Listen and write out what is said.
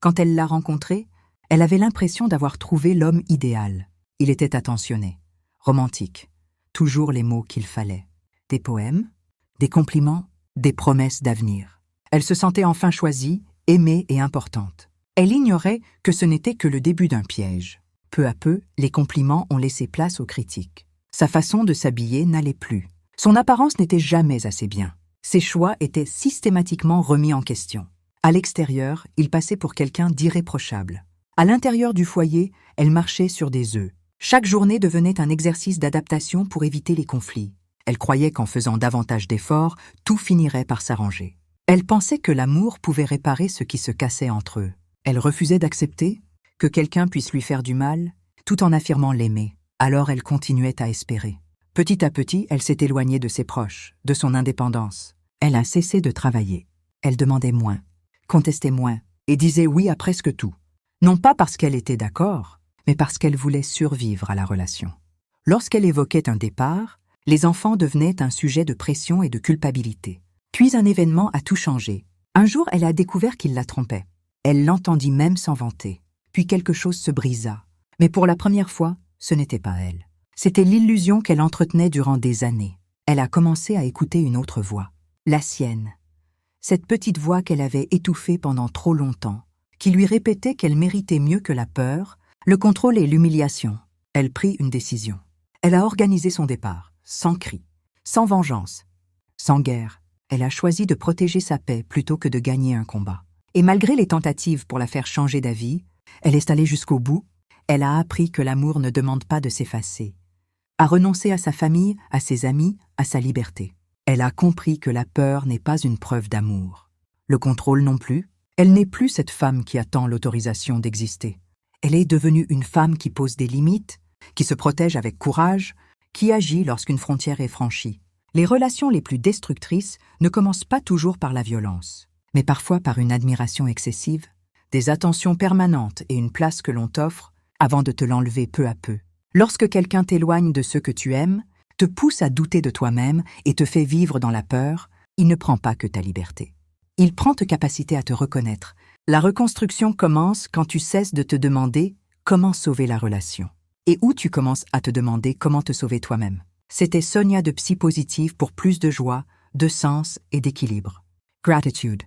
Quand elle l'a rencontré, elle avait l'impression d'avoir trouvé l'homme idéal. Il était attentionné, romantique, toujours les mots qu'il fallait. Des poèmes, des compliments, des promesses d'avenir. Elle se sentait enfin choisie, aimée et importante. Elle ignorait que ce n'était que le début d'un piège. Peu à peu, les compliments ont laissé place aux critiques. Sa façon de s'habiller n'allait plus. Son apparence n'était jamais assez bien. Ses choix étaient systématiquement remis en question. À l'extérieur, il passait pour quelqu'un d'irréprochable. À l'intérieur du foyer, elle marchait sur des œufs. Chaque journée devenait un exercice d'adaptation pour éviter les conflits. Elle croyait qu'en faisant davantage d'efforts, tout finirait par s'arranger. Elle pensait que l'amour pouvait réparer ce qui se cassait entre eux. Elle refusait d'accepter que quelqu'un puisse lui faire du mal, tout en affirmant l'aimer. Alors elle continuait à espérer. Petit à petit, elle s'est éloignée de ses proches, de son indépendance. Elle a cessé de travailler. Elle demandait moins, contestait moins et disait oui à presque tout. Non pas parce qu'elle était d'accord, mais parce qu'elle voulait survivre à la relation. Lorsqu'elle évoquait un départ, les enfants devenaient un sujet de pression et de culpabilité. Puis un événement a tout changé. Un jour, elle a découvert qu'il la trompait. Elle l'entendit même s'en vanter. Puis quelque chose se brisa. Mais pour la première fois, ce n'était pas elle. C'était l'illusion qu'elle entretenait durant des années. Elle a commencé à écouter une autre voix, la sienne. Cette petite voix qu'elle avait étouffée pendant trop longtemps, qui lui répétait qu'elle méritait mieux que la peur, le contrôle et l'humiliation. Elle prit une décision. Elle a organisé son départ, sans cri, sans vengeance, sans guerre. Elle a choisi de protéger sa paix plutôt que de gagner un combat. Et malgré les tentatives pour la faire changer d'avis, elle est allée jusqu'au bout. Elle a appris que l'amour ne demande pas de s'effacer, à renoncer à sa famille, à ses amis, à sa liberté. Elle a compris que la peur n'est pas une preuve d'amour. Le contrôle non plus. Elle n'est plus cette femme qui attend l'autorisation d'exister. Elle est devenue une femme qui pose des limites, qui se protège avec courage, qui agit lorsqu'une frontière est franchie. Les relations les plus destructrices ne commencent pas toujours par la violence, mais parfois par une admiration excessive, des attentions permanentes et une place que l'on t'offre avant de te l'enlever peu à peu. Lorsque quelqu'un t'éloigne de ceux que tu aimes, te pousse à douter de toi-même et te fait vivre dans la peur, il ne prend pas que ta liberté. Il prend ta capacité à te reconnaître. La reconstruction commence quand tu cesses de te demander comment sauver la relation et où tu commences à te demander comment te sauver toi-même. C'était Sonia de Psy Positive pour plus de joie, de sens et d'équilibre. Gratitude.